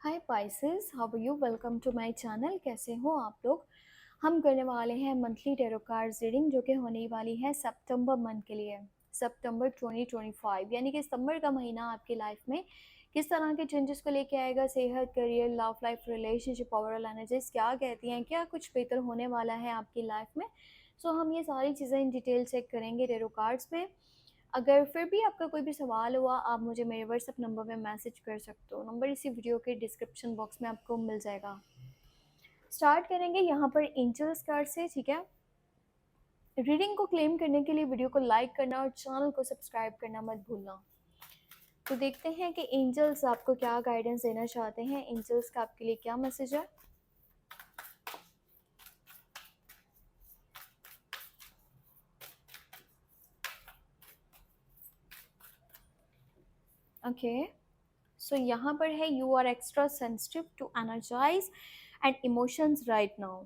Hi Pisces, how are you? Welcome to my channel. कैसे हो आप लोग? हम करने वाले हैं मंथली टैरो कार्ड्स रीडिंग, जो कि होने वाली है सितंबर मंथ के लिए। सितंबर 2025 यानी कि सितंबर का महीना आपकी लाइफ में किस तरह के चेंजेस को लेके आएगा। सेहत, career, love life, relationship, overall energies क्या कहती हैं, क्या कुछ बेहतर होने वाला है आपकी लाइफ में। सो हम ये सारी चीज़ें इन डिटेल चेक करेंगे टैरो कार्ड्स में। अगर फिर भी आपका कोई भी सवाल हुआ, आप मुझे मेरे व्हाट्सएप नंबर में मैसेज कर सकते हो। नंबर इसी वीडियो के डिस्क्रिप्शन बॉक्स में आपको मिल जाएगा। स्टार्ट करेंगे यहाँ पर एंजल्स कार्ड से, ठीक है। रीडिंग को क्लेम करने के लिए वीडियो को लाइक करना और चैनल को सब्सक्राइब करना मत भूलना। तो देखते हैं कि एंजल्स आपको क्या गाइडेंस देना चाहते हैं। एंजल्स का आपके लिए क्या मैसेज है? ओके, सो यहाँ पर है you are extra sensitive to energies and emotions right now.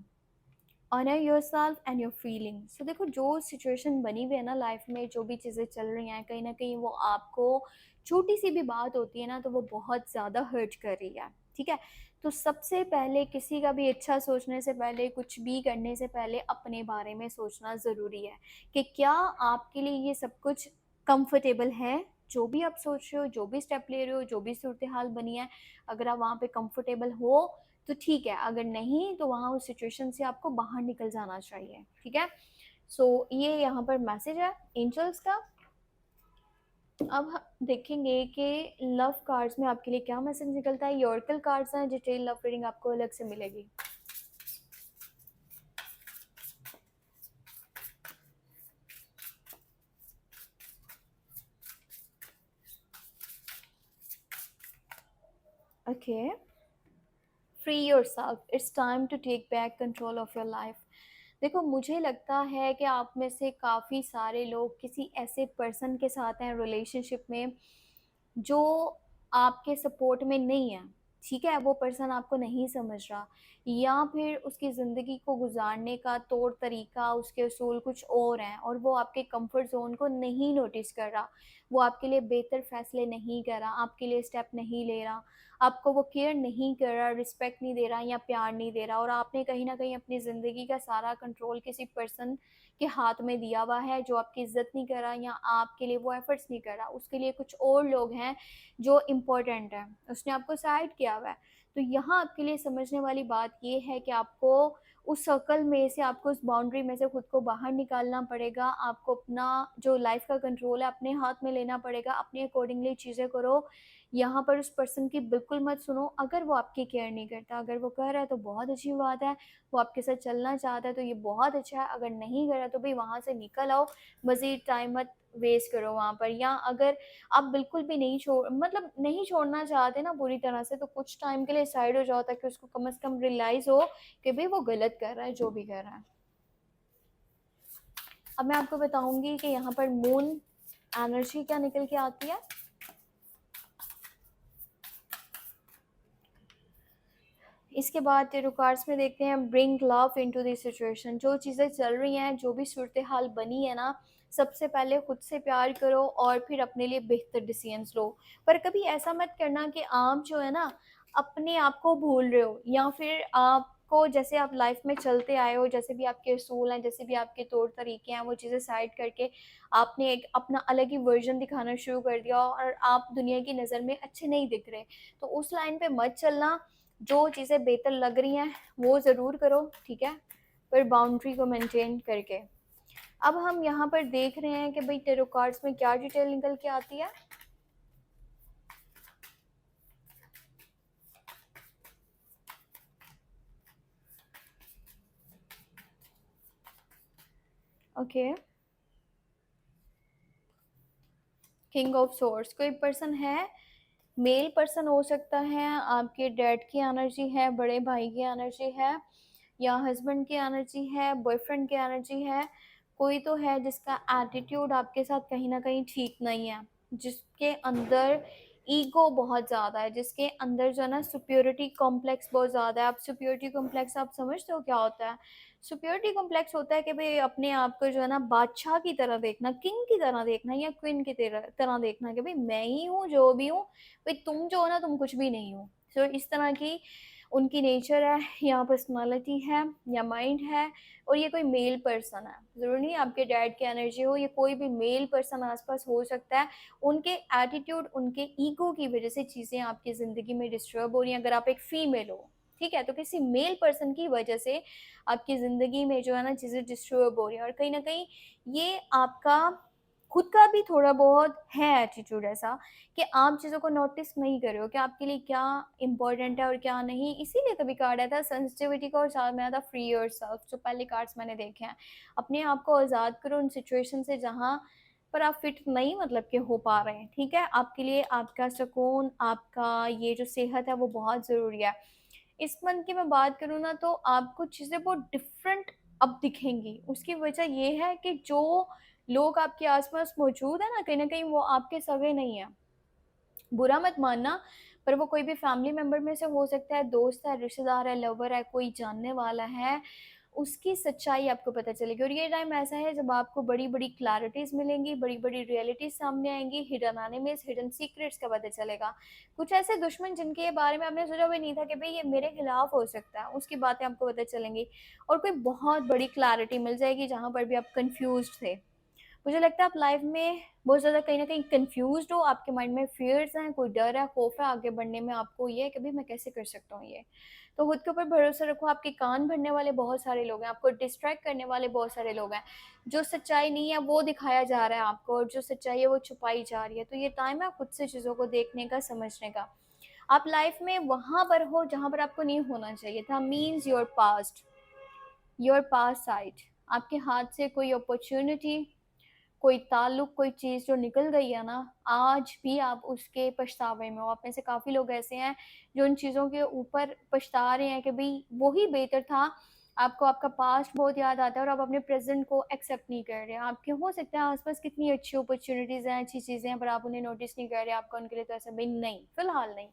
Honour yourself and your feelings. तो देखो, जो सिचुएशन बनी हुई है ना लाइफ में, जो भी चीज़ें चल रही हैं, कहीं ना कहीं वो आपको छोटी सी भी बात होती है ना, तो वो बहुत ज़्यादा हर्ट कर रही है, ठीक है। तो सबसे पहले किसी का भी अच्छा सोचने से पहले, कुछ भी करने से पहले अपने बारे में सोचना ज़रूरी है कि क्या आपके लिए ये सब कुछ कंफर्टेबल है। जो भी आप सोच रहे हो, जो भी स्टेप ले रहे हो, जो भी सूरत हाल बनी है, अगर आप वहाँ पे कंफर्टेबल हो तो ठीक है, अगर नहीं तो वहाँ उस सिचुएशन से आपको बाहर निकल जाना चाहिए, ठीक है। सो ये यहाँ पर मैसेज है एंजल्स का। अब हम देखेंगे कि लव कार्ड्स में आपके लिए क्या मैसेज निकलता है। योरकल कार्ड्स हैं, डिटेल लव रीडिंग आपको अलग से मिलेगी। Okay, free yourself, it's time to take back control of your life. देखो, मुझे लगता है कि आप में से काफ़ी सारे लोग किसी ऐसे पर्सन के साथ हैं रिलेशनशिप में जो आपके सपोर्ट में नहीं है, ठीक है। वो पर्सन आपको नहीं समझ रहा, या फिर उसकी ज़िंदगी को गुजारने का तौर तरीका, उसके असूल कुछ और हैं, और वो आपके कंफर्ट जोन को नहीं नोटिस कर रहा। वो आपके लिए बेहतर फैसले नहीं कर रहा, आपके लिए स्टेप नहीं ले रहा, आपको वो केयर नहीं कर रहा, रिस्पेक्ट नहीं दे रहा या प्यार नहीं दे रहा। और आपने कहीं ना कहीं अपनी ज़िंदगी का सारा कंट्रोल किसी पर्सन के हाथ में दिया हुआ है, जो आपकी इज्जत नहीं कर रहा या आपके लिए वो एफर्ट्स नहीं कर रहा। उसके लिए कुछ और लोग हैं जो इम्पोर्टेंट है, उसने आपको साइड किया हुआ है। तो यहाँ आपके लिए समझने वाली बात ये है कि आपको उस सर्कल में से, आपको उस बाउंड्री में से खुद को बाहर निकालना पड़ेगा। आपको अपना जो लाइफ का कंट्रोल है अपने हाथ में लेना पड़ेगा। अपने अकॉर्डिंगली चीज़ें करो। यहाँ पर उस पर्सन की बिल्कुल मत सुनो। अगर वो आपकी केयर नहीं करता, अगर वो कह रहा है तो बहुत अच्छी बात है, वो आपके साथ चलना चाहता है तो ये बहुत अच्छा है। अगर नहीं कर रहा तो भी वहाँ से निकल आओ, मज़ीद टाइम मत वेस्ट करो वहाँ पर। या अगर आप बिल्कुल भी नहीं नहीं छोड़ना चाहते ना पूरी तरह से, तो कुछ टाइम के लिए साइड हो जाओ, ताकि उसको कम से कम रियलाइज़ हो कि भाई वो गलत कर रहा है जो भी कर रहा है। अब मैं आपको बताऊंगी कि यहाँ पर मून एनर्जी क्या निकल के आती है। इसके बाद टैरो कार्ड्स में देखते हैं bring love into this situation. जो चीज़ें चल रही हैं, जो भी सूरत हाल बनी है ना, सबसे पहले खुद से प्यार करो और फिर अपने लिए बेहतर डिसीजंस लो। पर कभी ऐसा मत करना कि आप जो है ना अपने आप को भूल रहे हो, या फिर आपको जैसे आप लाइफ में चलते आए हो, जैसे भी आपके असूल हैं, जैसे भी आपके तौर तरीके हैं, वो चीज़ें साइड करके आपने एक अपना अलग ही वर्जन दिखाना शुरू कर दिया और आप दुनिया की नज़र में अच्छे नहीं दिख रहे। तो उस लाइन पे मत चलना। जो चीज़ें बेहतर लग रही हैं वो ज़रूर करो, ठीक है, पर बाउंड्री को मेंटेन करके। अब हम यहाँ पर देख रहे हैं कि भाई टैरो कार्ड्स में क्या डिटेल निकल के आती है। Okay, king of source. कोई पर्सन है, मेल पर्सन हो सकता है, आपके डैड की एनर्जी है, बड़े भाई की एनर्जी है, या हस्बैंड की एनर्जी है, बॉयफ्रेंड की एनर्जी है। कोई तो है जिसका एटीट्यूड आपके साथ कहीं ना कहीं ठीक नहीं है, जिसके अंदर ईगो बहुत ज़्यादा है, जिसके अंदर जो है ना सुप्योरिटी कॉम्प्लेक्स बहुत ज़्यादा है। आप सुप्योरिटी कॉम्प्लेक्स आप समझते हो क्या होता है? सुप्योरिटी कॉम्प्लेक्स होता है कि भाई अपने आप को जो है ना बादशाह की तरह देखना, किंग की तरह देखना, या क्वीन की तरह तरह देखना, कि भाई मैं ही हूँ जो भी हूँ, भाई तुम जो हो ना तुम कुछ भी नहीं हो। सो इस तरह की उनकी नेचर है या पर्सनालिटी है या माइंड है, और ये कोई मेल पर्सन है, ज़रूरी नहीं आपके डैड की एनर्जी हो, ये कोई भी मेल पर्सन आसपास हो सकता है। उनके एटीट्यूड, उनके ईगो की वजह से चीज़ें आपकी ज़िंदगी में डिस्टर्ब हो रही हैं। अगर आप एक फीमेल हो, ठीक है, तो किसी मेल पर्सन की वजह से आपकी ज़िंदगी में जो है ना चीज़ें डिस्टर्ब हो रही हैं, और कहीं ना कहीं ये आपका खुद का भी थोड़ा बहुत है एटीट्यूड ऐसा कि आप चीज़ों को नोटिस नहीं कर रहे हो कि आपके लिए क्या इंपॉर्टेंट है और क्या नहीं। इसीलिए कभी कार्ड आया था सेंसिटिविटी का, और साथ में आया था फ्री योरसेल्फ। जो पहले कार्ड्स मैंने देखे हैं, अपने आप को आज़ाद करो उन सिचुएशन से जहाँ पर आप फिट नहीं मतलब कि हो पा रहे हैं। ठीक है, आपके लिए आपका सुकून, आपका ये जो सेहत है वो बहुत ज़रूरी है। इस मंथ की मैं बात करूँ ना, तो आपको चीज़ें बहुत डिफरेंट अब दिखेंगी। उसकी वजह ये है कि जो लोग आपके आसपास मौजूद है ना, कहीं न कहीं वो आपके सगे नहीं हैं। बुरा मत मानना, पर वो कोई भी फैमिली मेंबर में से हो सकता है, दोस्त है, रिश्तेदार है, लवर है, कोई जानने वाला है, उसकी सच्चाई आपको पता चलेगी। और ये टाइम ऐसा है जब आपको बड़ी-बड़ी क्लैरिटीज़ मिलेंगी, बड़ी-बड़ी रियलिटीज़ सामने आएँगी, हिडन एनिमीज़, हिडन सीक्रेट्स का पता चलेगा। कुछ ऐसे दुश्मन जिनके बारे में आपने सोचा भी नहीं था कि भई ये मेरे खिलाफ हो सकता है, उसकी बातें आपको पता चलेंगी। और कोई बहुत बड़ी क्लैरिटी मिल जाएगी जहाँ पर भी आप कन्फ्यूज़्ड थे। मुझे लगता है आप लाइफ में बहुत ज़्यादा कहीं न कहीं कन्फ्यूज़्ड हो, आपके माइंड में फ़ियर्स हैं, कोई डर है, खौफ़ है आगे बढ़ने में, आपको ये है कि भई मैं कैसे कर सकता हूँ ये। तो खुद के ऊपर भरोसा रखो, आपके कान भरने वाले बहुत सारे लोग हैं, आपको डिस्ट्रैक्ट करने वाले बहुत सारे लोग हैं। जो सच्चाई नहीं है वो दिखाया जा रहा है आपको, और जो सच्चाई है वो छुपाई जा रही है। तो ये टाइम है खुद से चीज़ों को देखने का, समझने का। आप लाइफ में वहाँ पर हो जहाँ पर आपको नहीं होना चाहिए था, मीन्स योर पास्ट साइड। आपके हाथ से कोई अपॉर्च्युनिटी, कोई ताल्लुक, कोई चीज़ जो निकल गई है ना, आज भी आप उसके पछतावे में हो। आप में से काफ़ी लोग ऐसे हैं जो उन चीज़ों के ऊपर पछता रहे हैं कि भई वो ही बेहतर था। आपको आपका पास्ट बहुत याद आता है और आप अपने प्रेज़ेंट को एक्सेप्ट नहीं कर रहे। आपके हो सकता है आस-पास कितनी अच्छी अपॉर्च्युनिटीज़ हैं, अच्छी चीज़ें हैं, पर आप उन्हें नोटिस नहीं कर रहे। आपका उनके लिए तो ऐसा भई नहीं, फ़िलहाल नहीं।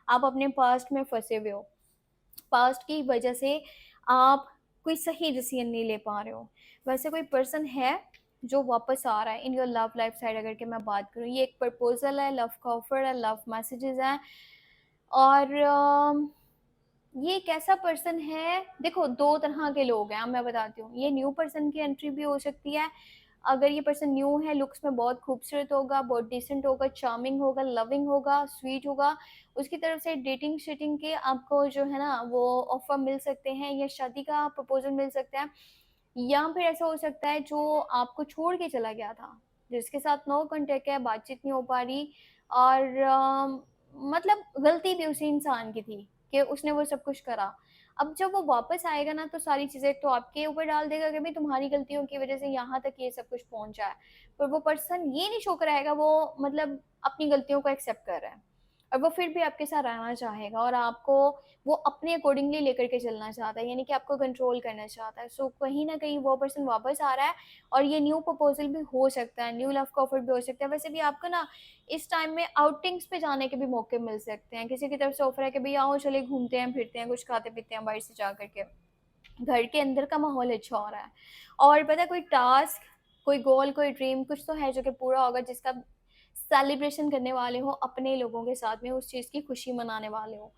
आप अपने पास्ट में फँसे हुए हो। पास्ट की वजह से आप कोई सही डिसीजन नहीं ले पा रहे हो। वैसे कोई पर्सन है जो वापस आ रहा है in your love life side. अगर कि मैं बात करूँ, ये एक प्रपोज़ल है, लव का ऑफ़र है, लव मैसेजेस हैं। और ये एक ऐसा पर्सन है, देखो 2 तरह के लोग हैं, अब मैं बताती हूँ। ये न्यू पर्सन की एंट्री भी हो सकती है। अगर ये पर्सन न्यू है, लुक्स में बहुत खूबसूरत होगा, बहुत डिसेंट होगा, चार्मिंग होगा, लविंग होगा, स्वीट होगा, उसकी तरफ से डेटिंग-शेटिंग के आपको जो है ना वो ऑफ़र मिल सकते हैं, या शादी का प्रपोज़ल मिल सकता है। या फिर ऐसा हो सकता है जो आपको छोड़ के चला गया था, जिसके साथ नो कॉन्टैक्ट है, बातचीत नहीं हो पा रही, और मतलब गलती भी उसी इंसान की थी कि उसने वो सब कुछ करा। अब जब वो वापस आएगा ना, तो सारी चीज़ें तो आपके ऊपर डाल देगा कि भई तुम्हारी गलतियों की वज़ह से यहाँ तक ये सब कुछ पहुँचा है। पर वो पर्सन ये नहीं शो कराएगा वो मतलब अपनी गलतियों को एक्सेप्ट कर रहा है। और वो फिर भी आपके साथ रहना चाहेगा, और आपको वो अपने अकॉर्डिंगली लेकर के चलना चाहता है, यानी कि आपको कंट्रोल करना चाहता है। सो कहीं न कहीं वो पर्सन वापस आ रहा है, और ये न्यू प्रपोज़ल भी हो सकता है, न्यू लव का ऑफ़र भी हो सकता है। वैसे भी आपको ना इस टाइम में आउटिंग्स पे जाने के भी मौके मिल सकते हैं। किसी की तरफ से ऑफ़र है कि भई आओ चलिए घूमते हैं, फिरते हैं, कुछ खाते-पीते हैं बाहर से जा कर के। घर के अंदर का माहौल अच्छा हो रहा है। और पता है कोई टास्क, कोई गोल, कोई ड्रीम कुछ तो है जो कि पूरा होगा, जिसका सेलिब्रेशन करने वाले हो अपने लोगों के साथ में, उस चीज़ की खुशी मनाने वाले हो।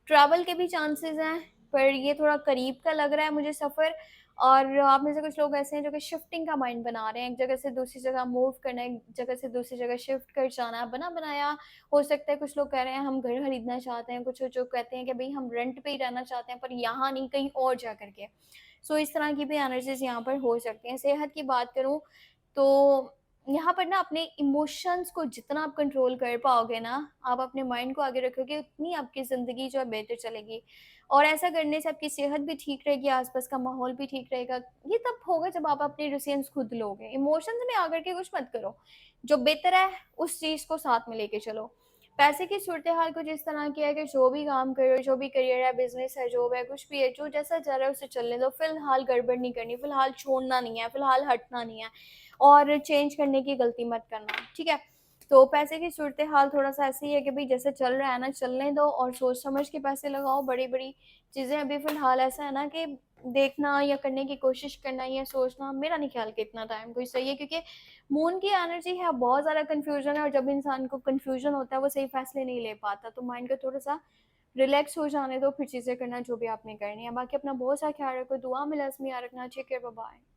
ट्रैवल के भी चांसेस हैं, पर ये थोड़ा करीब का लग रहा है मुझे सफ़र। और आप में से कुछ लोग ऐसे हैं जो कि शिफ्टिंग का माइंड बना रहे हैं, एक जगह से दूसरी जगह मूव करना है, एक जगह से दूसरी जगह शिफ्ट कर जाना है, बना-बनाया हो सकता है। कुछ लोग कह रहे हैं हम घर खरीदना चाहते हैं, कुछ जो कहते हैं कि भई हम रेंट पे ही रहना चाहते हैं, पर यहाँ नहीं कहीं और जा कर के। सो इस तरह की भी एनर्जीज़ यहाँ पर हो सकती हैं। सेहत की बात करूँ तो यहाँ पर ना अपने इमोशंस को जितना आप कंट्रोल कर पाओगे ना, आप अपने माइंड को आगे रखोगे, उतनी आपकी ज़िंदगी जो है बेहतर चलेगी। और ऐसा करने से आपकी सेहत भी ठीक रहेगी, आस-पास का माहौल भी ठीक रहेगा। ये तब होगा जब आप अपने डिसीज़न्स खुद लोगे। इमोशंस में आकर के कुछ मत करो। जो बेहतर है उस चीज़ को साथ में लेके चलो। पैसे की सूरत-ए-हाल कुछ इस तरह की है कि जो भी काम कर रहे हो, जो भी करियर है, बिज़नेस है, जॉब है, कुछ भी है, जो जैसा चल रहा है उसे चलने दो। फ़िलहाल गड़बड़ नहीं करनी, फ़िलहाल छोड़ना नहीं है, फ़िलहाल हटना नहीं है, और चेंज करने की गलती मत करना, ठीक है? तो पैसे की सूरत-ए-हाल थोड़ा-सा ऐसे ही है कि भई जैसे चल रहा है ना, चलने दो और सोच समझ के पैसे लगाओ। बड़ी-बड़ी चीज़ें अभी फ़िलहाल ऐसा है ना कि देखना या करने की कोशिश करना या सोचना, मेरा नहीं ख़्याल कि इतना टाइम कोई सही है, क्योंकि मून की एनर्जी है, बहुत ज़्यादा कन्फ्यूज़न है, और जब इंसान को कन्फ्यूज़न होता है वो सही फ़ैसले नहीं ले पाता। तो माइंड को थोड़ा-सा रिलैक्स हो जाने दो, फिर चीज़ें करना जो भी आपने करनी है। बाकी अपना बहुत सा ख्याल रखो, दुआ में लाज़मी याद रखना। Take care, bye-bye.